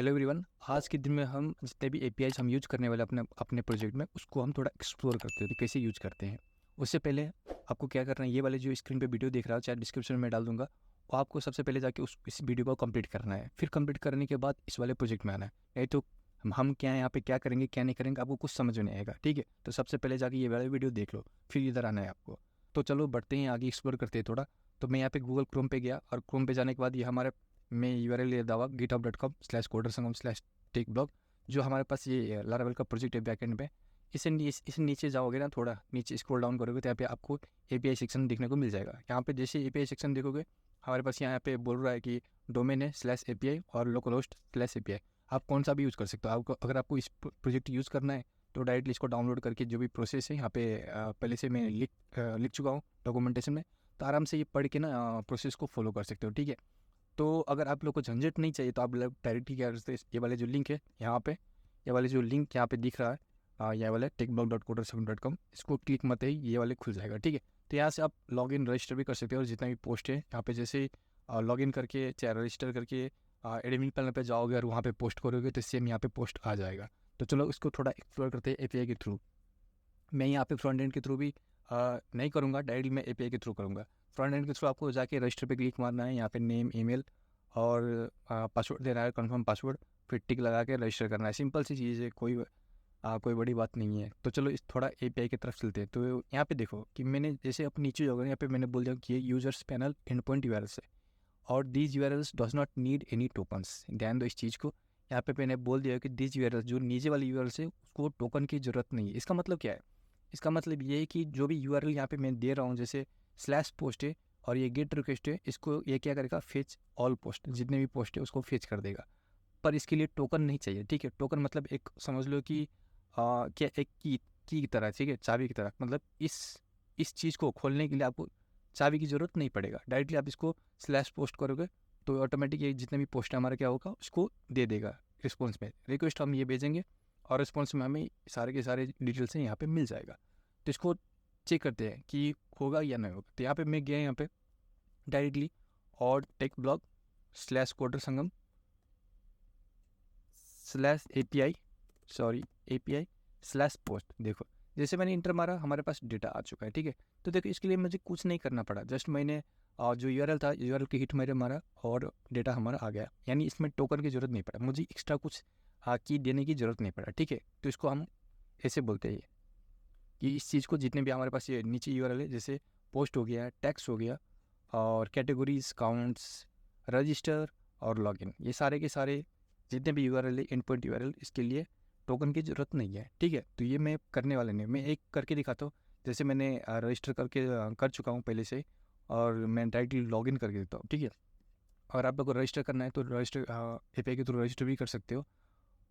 Hello everyone. आज के दिन में हम जितने भी एपीआईज हम यूज करने वाले अपने अपने प्रोजेक्ट में उसको हम थोड़ा एक्सप्लोर करते हैं कि कैसे यूज करते हैं। उससे पहले आपको क्या करना है, ये वाले जो स्क्रीन पे वीडियो देख रहा हो चाहे डिस्क्रिप्शन में डाल दूंगा, वो आपको सबसे पहले जाके इस वीडियो को कंप्लीट करना है। फिर कंप्लीट करने के बाद इस वाले प्रोजेक्ट में आना है। नहीं तो हम क्या यहाँ पे क्या करेंगे क्या नहीं करेंगे आपको कुछ समझ में नहीं आएगा। ठीक है, तो सबसे पहले जाके ये वाला वीडियो देख लो, फिर इधर आना है आपको। तो चलो बढ़ते हैं आगे, एक्सप्लोर करते हैं थोड़ा। तो मैं यहाँ पे गूगल क्रोम पे गया और क्रोम पे जाने के बाद ये हमारे मैं URL ले दावा github.com/codersangam/techblog, जो हमारे पास ये लारावेल का प्रोजेक्ट है बैकएंड में। इसे नीचे जाओगे ना, थोड़ा नीचे स्क्रॉल डाउन करोगे तो यहाँ पे आपको एपीआई सेक्शन देखने को मिल जाएगा। यहाँ पे जैसे एपीआई सेक्शन देखोगे हमारे पास यहाँ पे बोल रहा है कि डोमेन है /API और लोकल होस्ट /API। आप कौन सा भी यूज़ कर सकते हो। आपको अगर आपको इस प्रोजेक्ट यूज़ करना है तो डायरेक्टली इसको डाउनलोड करके जो भी प्रोसेस है यहाँ पे पहले से मैं लिख चुका हूँ डॉक्यूमेंटेशन में, तो आराम से ये पढ़ के ना प्रोसेस को फॉलो कर सकते हो। ठीक है, तो अगर आप लोग को झंझट नहीं चाहिए तो आप लोग डायरेक्टली क्या करते हैं, ये वाले जो लिंक है यहाँ पे, ये वाले जो लिंक यहाँ पे दिख रहा है, ये वाले techblog.codersangam.com, इसको क्लिक मत ही ये वाले खुल जाएगा। ठीक है, तो यहाँ से आप लॉगिन रजिस्टर भी कर सकते हो और जितना भी पोस्ट है यहाँ पे जैसे लॉगिन करके चाहे रजिस्टर करके एडमिन पैनल पे जाओगे और वहाँ पे पोस्ट करोगे तो सेम यहाँ पे पोस्ट आ जाएगा। तो चलो इसको थोड़ा एक्सप्लोर करते हैं एपीआई के थ्रू। मैं यहाँ पे फ्रंट एंड के थ्रू भी नहीं करूँगा, डायरेक्टली मैं एपीआई के थ्रू करूँगा। फ्रंट एंड के थ्रू आपको जाके रजिस्टर पे क्लिक मारना है, यहाँ पे नेम ईमेल और पासवर्ड देना है, कंफर्म पासवर्ड, फिर टिक लगा के रजिस्टर करना है। सिंपल सी चीज़ है, कोई बड़ी बात नहीं है। तो चलो इस थोड़ा एपीआई की तरफ चलते हैं। तो यहाँ पे देखो कि मैंने जैसे अब नीचे होगा यहाँ पे मैंने बोल दिया कि ये users panel and point URLs है और these URLs does not need any tokens. ध्यान दो इस चीज़ को, यहाँ पे मैंने बोल दिया कि दीज यूआरएल्स जो नीचे वाली यूआरएल्स है उसको टोकन की ज़रूरत नहीं है। इसका मतलब क्या है? इसका मतलब ये है कि जो भी यूआरएल यहाँ पे मैं दे रहा हूँ जैसे /पोस्ट है और ये गेट रिक्वेस्ट है, इसको ये क्या करेगा, फेच ऑल पोस्ट, जितने भी पोस्ट है उसको फेच कर देगा। पर इसके लिए टोकन नहीं चाहिए। ठीक है, टोकन मतलब एक समझ लो कि क्या एक की तरह, ठीक है, चाबी की तरह। मतलब इस चीज़ को खोलने के लिए आपको चाबी की ज़रूरत नहीं पड़ेगा। डायरेक्टली आप इसको /पोस्ट करोगे तो ऑटोमेटिक ये जितने भी पोस्ट हमारा क्या होगा उसको दे देगा। रिस्पॉन्स में रिक्वेस्ट हम ये भेजेंगे और रिस्पॉन्स में हमें सारे के सारे डिटेल्स हैं यहाँ पे मिल जाएगा। तो इसको चेक करते हैं कि होगा या नहीं होगा। तो यहाँ पे मैं गया यहाँ पे डायरेक्टली और techblog /codersangam /API API/post। देखो जैसे मैंने इंटर मारा हमारे पास डेटा आ चुका है। ठीक है, तो देखो इसके लिए मुझे कुछ नहीं करना पड़ा, जस्ट मैंने जो यूआरएल था यूआरएल की हिट मेरे मारा और डेटा हमारा आ गया। यानी इसमें टोकन की ज़रूरत नहीं पड़ा, मुझे एक्स्ट्रा कुछ की देने की ज़रूरत नहीं पड़ा। ठीक है, तो इसको हम ऐसे बोलते हैं कि इस चीज़ को जितने भी हमारे पास ये नीचे यूआरएल है जैसे पोस्ट हो गया, टैक्स हो गया और कैटेगरीज, काउंट्स, रजिस्टर और लॉगिन, ये सारे के सारे जितने भी यूआरएल है एंड पॉइंट यूआरएल, इसके लिए टोकन की ज़रूरत नहीं है। ठीक है, तो ये मैं करने वाला नहीं, मैं एक करके दिखाता हूँ। जैसे मैंने रजिस्टर करके कर चुका हूँ पहले से और मैं डायरेक्टली लॉगिन करके देता हूँ। ठीक है, और आप लोग को रजिस्टर करना है तो रजिस्टर एपीआई के थ्रू रजिस्टर भी कर सकते हो।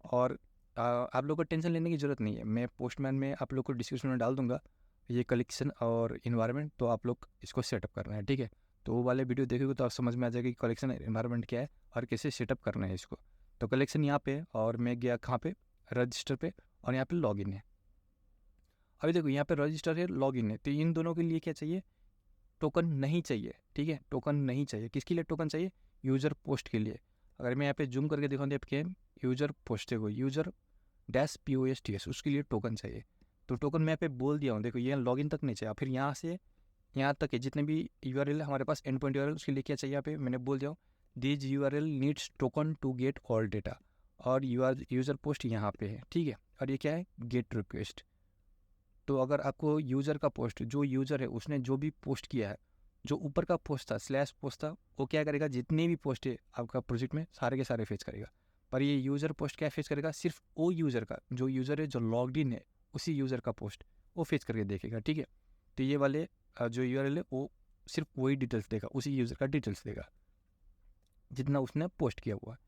और आप लोग को टेंशन लेने की ज़रूरत नहीं है, मैं पोस्टमैन में आप लोग को डिस्क्रिप्शन में डाल दूंगा ये कलेक्शन और इन्वायरमेंट, तो आप लोग इसको सेटअप करना है। ठीक है, तो वो वाले वीडियो देखोगे तो आप समझ में आ जाएगा कि कलेक्शन इन्वायरमेंट क्या है और कैसे सेटअप करना है इसको। तो कलेक्शन यहाँ पे है और मैं गया कहाँ पे, रजिस्टर पे, और यहाँ पे लॉगिन है। अभी देखो यहाँ पे रजिस्टर है, लॉगिन है, तो इन दोनों के लिए क्या चाहिए, टोकन नहीं चाहिए। ठीक है, टोकन नहीं चाहिए। किसके लिए टोकन चाहिए? यूज़र पोस्ट के लिए। अगर मैं यहाँ पे जूम करके दिखाऊँ तो आपके यूज़र पोस्ट है, वो यूज़र -POSTS, उसके लिए टोकन चाहिए। तो टोकन मैं यहाँ पे बोल दिया हूँ, देखो ये लॉगिन तक नहीं चाहिए। फिर यहाँ से यहाँ तक है जितने भी यूआरएल है हमारे पास एंड पॉइंट यूआरएल, उसके लिए क्या चाहिए यहाँ पे मैंने बोल दिया हूँ, this URL needs token to get all data, और यूज़र पोस्ट यहाँ पे है। ठीक है, और ये क्या है, गेट रिक्वेस्ट। तो अगर आपको यूज़र का पोस्ट, जो यूज़र है उसने जो भी पोस्ट किया है, जो ऊपर का पोस्ट था /पोस्ट था, वो क्या करेगा, जितने भी पोस्ट है आपका प्रोजेक्ट में सारे के सारे फेच करेगा। पर ये यूज़र पोस्ट क्या फेच करेगा, सिर्फ वो यूज़र का, जो यूज़र है जो लॉग्ड इन है उसी यूज़र का पोस्ट वो फेच करके देखेगा। ठीक है, तो ये वाले जो यूआरएल है वो सिर्फ वही डिटेल्स देगा, उसी यूज़र का डिटेल्स देगा जितना उसने पोस्ट किया हुआ है।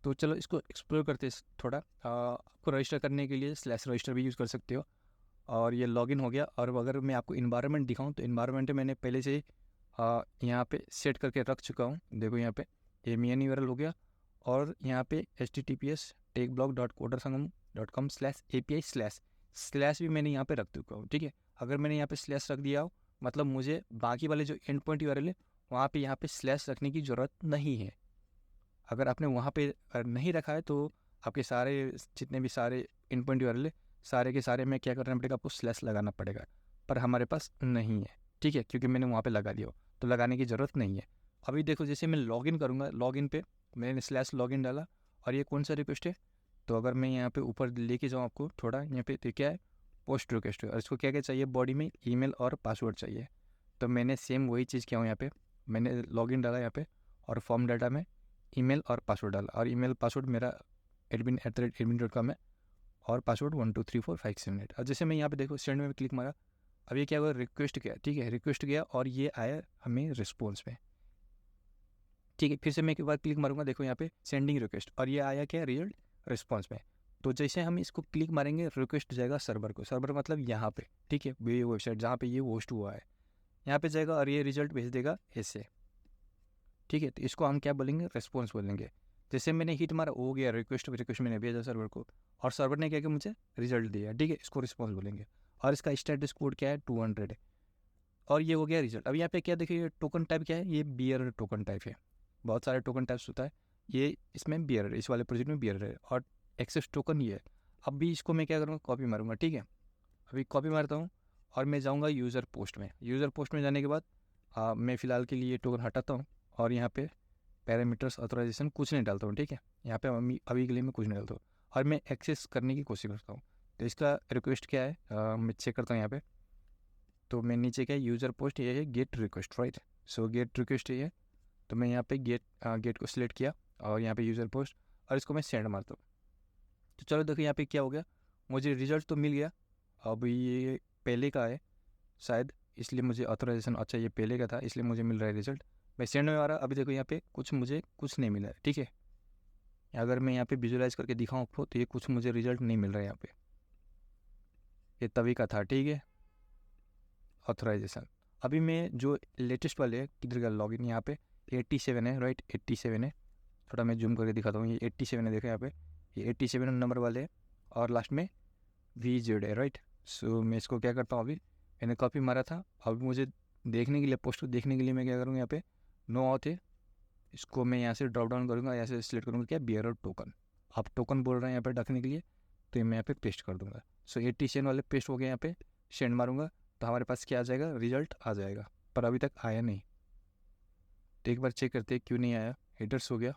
तो चलो इसको एक्सप्लोर करते हैं थोड़ा। आपको रजिस्टर करने के लिए /रजिस्टर भी यूज़ कर सकते हो। और ये लॉगिन हो गया। और अगर मैं आपको इन्वायरमेंट दिखाऊं तो इन्वायरमेंट मैंने पहले से यहाँ पे सेट करके रख चुका हूँ। देखो यहाँ पे ये मेन यूआरएल हो गया और यहाँ पे https:/techblog.codersangam.com/API/ भी मैंने यहाँ पे रख चुका हूँ। ठीक है, अगर मैंने यहाँ पे / रख दिया हो मतलब मुझे बाकी वाले जो एंड पॉइंट यूआरएल है वहाँ पे यहाँ पे / रखने की ज़रूरत नहीं है। अगर आपने वहाँ पे नहीं रखा है तो आपके सारे जितने भी सारे इन पॉइंट यूआरएल है, सारे के सारे में क्या करना पड़ेगा, आपको स्लैश लगाना पड़ेगा। पर हमारे पास नहीं है, ठीक है, क्योंकि मैंने वहाँ पे लगा दिया हो, तो लगाने की ज़रूरत नहीं है। अभी देखो जैसे मैं लॉगिन करूँगा, लॉगिन पे मैंने स्लैश लॉगिन डाला और ये कौन सा रिक्वेस्ट है, तो अगर मैं यहाँ पे ऊपर लेके जाऊँ आपको थोड़ा, यहाँ पे तो क्या है, पोस्ट रिक्वेस्ट है, और इसको क्या क्या चाहिए, बॉडी में ईमेल और पासवर्ड चाहिए। तो मैंने सेम वही चीज़ किया हूँ, यहाँ पे मैंने लॉगिन डाला यहाँ पे, और फॉर्म डाटा में ईमेल और पासवर्ड डाला, और ईमेल पासवर्ड मेरा admin@admin.com है, और पासवर्ड 12345678। अब जैसे मैं यहाँ पे देखो सेंड में क्लिक मारा, अब ये क्या हुआ, रिक्वेस्ट किया, ठीक है, रिक्वेस्ट किया और ये आया हमें रिस्पॉन्स में, ठीक है। फिर से मैं एक बार क्लिक मारूंगा, देखो यहाँ पे सेंडिंग रिक्वेस्ट, और ये आया क्या, रिजल्ट रिस्पॉन्स में। तो जैसे हम इसको क्लिक मारेंगे, रिक्वेस्ट जाएगा सर्वर को, सर्वर मतलब यहाँ पे, ठीक है, ये वेबसाइट जहाँ पे ये होस्ट हुआ है, यहाँ पे जाएगा और ये रिजल्ट भेज देगा ऐसे, ठीक है। तो इसको हम क्या बोलेंगे, रिस्पॉन्स बोलेंगे। जैसे मैंने हिट मारा, हो गया रिक्वेस्ट, रिक्वेस्ट मैंने भेजा सर्वर को, और सर्वर ने क्या किया, मुझे रिजल्ट दिया, ठीक है, इसको रिस्पॉन्स बोलेंगे। और इसका स्टेटस कोड क्या है, 200 है, और ये हो गया रिजल्ट। अब यहाँ पे क्या देखिए, टोकन टाइप क्या है, ये बियर टोकन टाइप है, बहुत सारे टोकन टाइप्स होता है, ये इसमें बियर, इस वाले प्रोजेक्ट में बियर है, और एक्सेस टोकन ये है। अब भी इसको मैं क्या करूँगा, कॉपी मारूंगा, ठीक है, अभी कॉपी मारता हूँ, और मैं जाऊँगा यूज़र पोस्ट में। यूज़र पोस्ट में जाने के बाद मैं फ़िलहाल के लिए टोकन हटाता हूँ, और यहाँ पे पैरामीटर्स ऑथराइजेशन कुछ नहीं डालता हूँ, ठीक है, यहाँ पे अभी के लिए मैं कुछ नहीं डालता हूँ, और मैं एक्सेस करने की कोशिश करता हूँ। तो इसका रिक्वेस्ट क्या है, मैं चेक करता हूँ यहाँ पे, तो मैं नीचे क्या है, यूज़र पोस्ट, ये है गेट रिक्वेस्ट, राइट। सो गेट रिक्वेस्ट ये है, तो मैं यहाँ पे गेट को सिलेक्ट किया, और यहाँ पे यूज़र पोस्ट, और इसको मैं सेंड मारता हूँ। तो चलो देखो यहाँ पे क्या हो गया, मुझे रिजल्ट तो मिल गया। अब ये पहले का है शायद, इसलिए मुझे ऑथराइजेशन, अच्छा ये पहले का था इसलिए मुझे मिल रहा है रिजल्ट। मैं सेंड में आ रहा, अभी देखो यहाँ पे मुझे कुछ नहीं मिला है, ठीक है। अगर मैं यहाँ पे विजुलाइज करके दिखाऊँ आपको, तो ये कुछ मुझे रिजल्ट नहीं मिल रहा है यहाँ पे, ये तभी का था, ठीक है, ऑथराइजेशन। अभी मैं जो लेटेस्ट वाले है, किधर का लॉगिन, यहाँ पे 87 है, राइट, 87 है, थोड़ा मैं जूम करके दिखाता हूँ, ये 87 है, देखो यहाँ पे ये 87 नंबर वाले है, और लास्ट में VZ है, राइट। सो मैं इसको क्या करता हूँ, अभी मैंने कॉपी मारा था, अभी मुझे देखने के लिए, पोस्ट को देखने के लिए मैं क्या करूँगा, यहाँ पे नो ऑथ है, इसको मैं यहाँ से ड्रॉप डाउन करूँगा, यहाँ से सिलेक्ट करूँगा क्या, बियर टोकन। आप टोकन बोल रहे हैं यहाँ पे रखने के लिए, तो ये मैं यहाँ पे पेस्ट कर दूँगा। सो 87 वाले पेस्ट हो गए, यहाँ पे सेंड मारूंगा, तो हमारे पास क्या आ जाएगा, रिजल्ट आ जाएगा, पर अभी तक आया नहीं। तो एक बार चेक करते हैं क्यों नहीं आया। हेडर्स हो गया,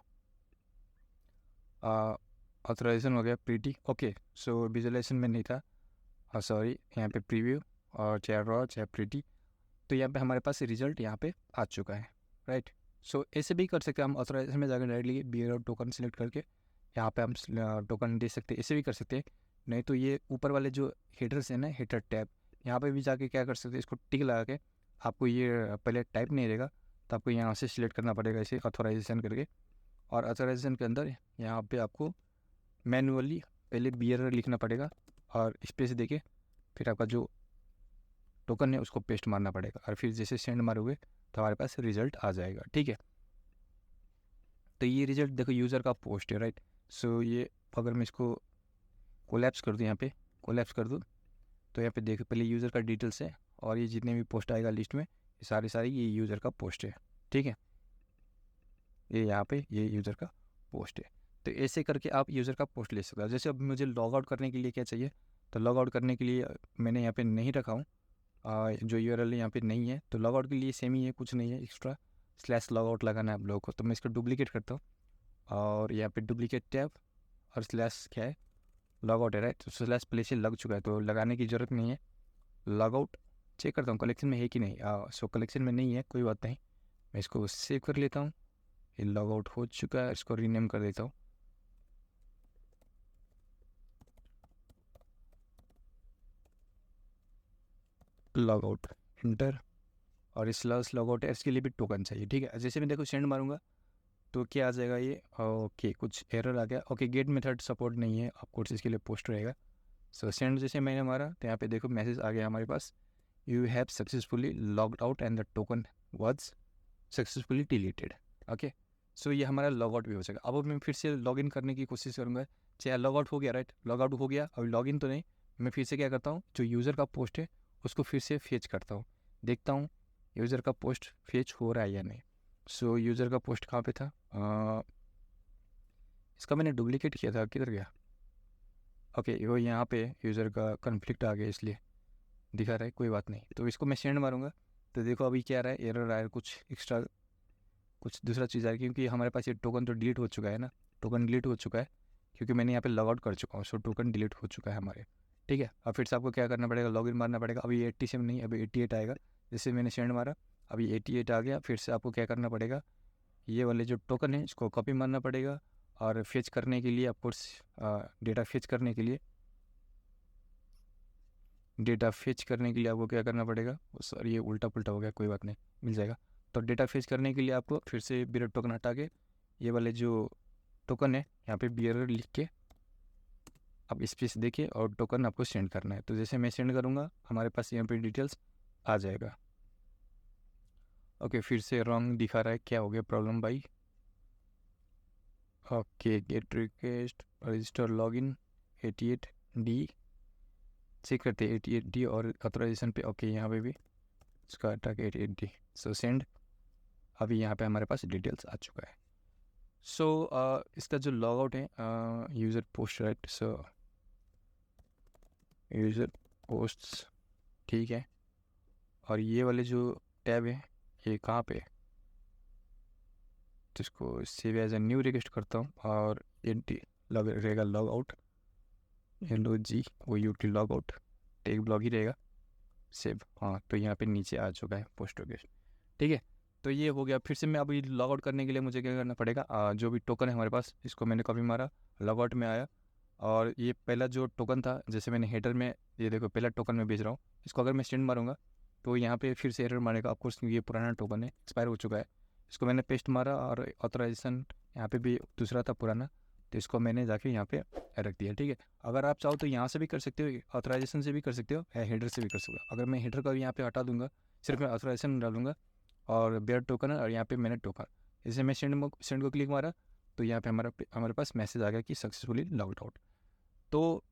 ऑथराइजेशन हो गया, प्रीटी, ओके। सो विजुअलाइजेशन में नहीं था, सॉरी, यहाँ पे प्रीव्यू और चाहे रॉ चाहे प्रीटी, तो यहाँ पे हमारे पास रिजल्ट यहाँ पे आ चुका है, राइट। सो ऐसे भी कर सकते हैं हम, ऑथराइजेशन में जाकर डायरेक्टली बियर और टोकन सेलेक्ट करके यहाँ पे हम टोकन दे सकते हैं, ऐसे भी कर सकते हैं। नहीं तो ये ऊपर वाले जो हेडर्स हैं ना, हेडर टैब, यहाँ पे भी जाके क्या कर सकते हैं, इसको टिक लगा के, आपको ये पहले टाइप नहीं रहेगा, तो आपको यहाँ से सिलेक्ट करना पड़ेगा इसे ऑथराइजेशन करके, और ऑथराइजेशन के अंदर यहाँ पे आपको मैनुअली पहले बियर लिखना पड़ेगा, और स्पेस देके फिर आपका जो टोकन है उसको पेस्ट मारना पड़ेगा, और फिर जैसे सेंड मारोगे तो हमारे पास रिजल्ट आ जाएगा, ठीक है। तो ये रिजल्ट देखो यूज़र का पोस्ट है, राइट। सो ये अगर मैं इसको कोलैप्स कर दूँ, यहाँ पे कोलैप्स कर दूँ, तो यहाँ पे देखो पहले यूज़र का डिटेल्स है, और ये जितने भी पोस्ट आएगा लिस्ट में, ये सारे सारे ये यूज़र का पोस्ट है, ठीक है, ये यहाँ पे ये यूज़र का पोस्ट है। तो ऐसे करके आप यूज़र का पोस्ट ले सकते हो। जैसे अब मुझे लॉग आउट करने के लिए क्या चाहिए, तो लॉग आउट करने के लिए मैंने यहाँ पे नहीं रखा हूँ, जो URL यहाँ पे नहीं है, तो लॉग आउट के लिए सेम ही है, कुछ नहीं है एक्स्ट्रा, स्लैश लॉग आउट लगाना है आप लोगों को। तो मैं इसको डुप्लीकेट करता हूँ, और यहाँ पे डुप्लीकेट टैब, और स्लैश क्या है, लॉग आउट है, राइट। तो स्लैश पहले से लग चुका है, तो लगाने की ज़रूरत नहीं है। लॉग आउट चेक करता हूँ कलेक्शन में है कि नहीं, सो कलेक्शन में नहीं है, कोई बात नहीं, मैं इसको सेव कर लेता हूँ। ये लॉग आउट हो चुका है, इसको रीनेम कर देता हूँ, लॉग आउट, इंटर, और इस स्लैश लॉग आउट है, इसके लिए भी टोकन चाहिए, ठीक है। जैसे मैं देखो सेंड मारूंगा, तो क्या आ जाएगा ये, ओके, कुछ एरर आ गया, ओके, गेट मेथड सपोर्ट नहीं है, आपको इसके लिए पोस्ट रहेगा। सो सेंड जैसे मैंने मारा, तो यहाँ पे देखो मैसेज आ गया हमारे पास, you have successfully logged out and the token was successfully deleted, okay. So ये हमारा लॉग आउट भी हो जाएगा। अब मैं फिर से लॉग इन करने की कोशिश करूँगा, चाहे लॉग आउट हो गया, राइट, लॉग आउट हो गया, अभी लॉग इन तो नहीं, मैं फिर से क्या करता हूँ, जो यूज़र का पोस्ट है उसको फिर से फेच करता हूँ, देखता हूँ यूज़र का पोस्ट फेच हो रहा है या नहीं। सो यूज़र का पोस्ट कहाँ पे था, इसका मैंने डुप्लीकेट किया था, किधर गया? ओके, वो यहाँ पे यूज़र का कन्फ्लिक्ट आ गया इसलिए दिखा रहा है, कोई बात नहीं। तो इसको मैं सेंड मारूंगा, तो देखो अभी क्या आ रहा है, एरर आ रहा है, कुछ एक्स्ट्रा कुछ दूसरा चीज़ आ रही है, क्योंकि हमारे पास ये टोकन तो डिलीट हो चुका है ना। टोकन डिलीट हो चुका है क्योंकि मैंने यहाँ पे लॉग आउट कर चुका हूँ, सो टोकन डिलीट हो चुका है हमारे। ठीक है, अब फिर से आपको क्या करना पड़ेगा, लॉगिन मारना पड़ेगा। अभी 87 नहीं, अभी 88 आएगा। जैसे मैंने सेंड मारा, अभी 88 आ गया। फिर से आपको क्या करना पड़ेगा, ये वाले जो टोकन है इसको कॉपी मारना पड़ेगा, और फेच करने के लिए आपको डेटा फेच करने के लिए आपको क्या करना पड़ेगा, सर ये उल्टा पुल्टा हो गया, कोई बात नहीं, मिल जाएगा। तो डेटा फेच करने के लिए आपको फिर से बियर टोकन हटा के ये वाले जो टोकन है यहाँ पे बियर लिख के आप स्पेस देखिए और टोकन आपको सेंड करना है। तो जैसे मैं सेंड करूँगा हमारे पास यहाँ पे डिटेल्स आ जाएगा। ओके, फिर से रॉन्ग दिखा रहा है, क्या हो गया प्रॉब्लम भाई? Okay, get request register login 88D, check करते हैं 88D और ऑथराइजेशन पे। ओके, यहाँ पे भी इसका अटैक 88D, सो सेंड। अभी यहाँ पे हमारे पास डिटेल्स आ चुका है। सो इसका जो लॉग आउट है, यूज़र पोस्ट, राइट, सो यूज़र पोस्ट्स, ठीक है। और ये वाले जो टैब है ये कहाँ पे है, जिसको save as a new request करता हूँ, और एंटी लॉग रहेगा log out, LOGOUT log out, tech blog ही रहेगा, सेव। हाँ, तो यहाँ पे नीचे आ चुका है पोस्ट रिक्वेस्ट, ठीक है। तो ये हो गया। फिर से मैं अभी लॉग आउट करने के लिए मुझे क्या करना पड़ेगा, जो भी टोकन है हमारे पास इसको मैंने कॉपी मारा, लॉग आउट में आया, और ये पहला जो टोकन था, जैसे मैंने हेडर में, ये देखो पहला टोकन मैं भेज रहा हूँ, इसको अगर मैं सेंड मारूंगा तो यहाँ पे फिर से एरर मारेगा, ऑफकोर्स क्योंकि ये पुराना टोकन है, एक्सपायर हो चुका है। इसको मैंने पेस्ट मारा, और ऑथराइजेशन यहाँ पे भी दूसरा था पुराना, तो इसको मैंने जाके यहाँ पे रख दिया, ठीक है। अगर आप चाहो तो यहाँ से भी कर सकते हो, ऑथराइजेशन से भी कर सकते हो, या हेडर से भी कर सकते हो। अगर मैं हेडर का भी यहाँ पे हटा दूंगा, सिर्फ मैं ऑथराइजेशन डालूंगा और बेयर टोकन है, और यहाँ पे मैंने टोकन, जैसे मैं सेंड को क्लिक मारा तो यहाँ पे हमारे पास मैसेज आ गया कि सक्सेसफुली लॉग्ड आउट। तो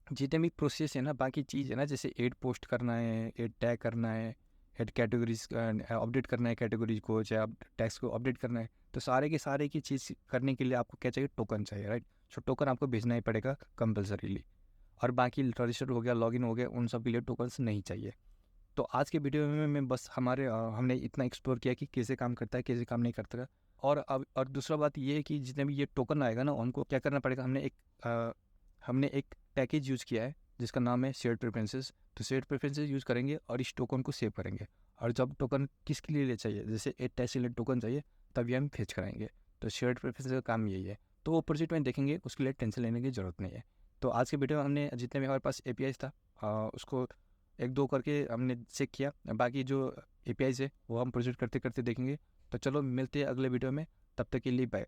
जितने भी प्रोसेस है ना, बाकी चीज़ है ना, जैसे एड पोस्ट करना है, एड टैग करना है, हेड कैटेगरीज अपडेट करना है, कैटेगरीज को, चाहे आप टैक्स को अपडेट करना है, तो सारे के सारे की चीज़ करने के लिए आपको क्या चाहिए, टोकन चाहिए, राइट। सो टोकन आपको भेजना ही पड़ेगा कंपल्सरीली। और बाकी रजिस्टर हो गया, लॉगिन हो गया, उन सब के लिए टोकन्स नहीं चाहिए। तो आज के वीडियो में मैं बस हमने इतना एक्सप्लोर किया कि कैसे काम करता है, कैसे काम नहीं करता है। और दूसरा बात ये है कि जितने भी ये टोकन आएगा ना, उनको क्या करना पड़ेगा, हमने एक पैकेज यूज़ किया है जिसका नाम है शेयर्ड प्रेफरेंसेस। तो शेयर्ड प्रेफरेंसेस यूज़ करेंगे और इस टोकन को सेव करेंगे, और जब टोकन किसके लिए चाहिए, जैसे एक टैक्स टोकन चाहिए, तभी हम फेच कराएंगे। तो शेयर्ड प्रेफरेंसेस का काम यही है। तो वो प्रोजेक्ट में देखेंगे, उसके लिए टेंशन लेने की ज़रूरत नहीं है। तो आज के वीडियो में हमने जितने भी हमारे पास APIs था, उसको एक दो करके हमने चेक किया। बाकी जो APIs है वो हम प्रोजेक्ट करते करते देखेंगे। तो चलो मिलते हैं अगले वीडियो में, तब तक के लिए बाय।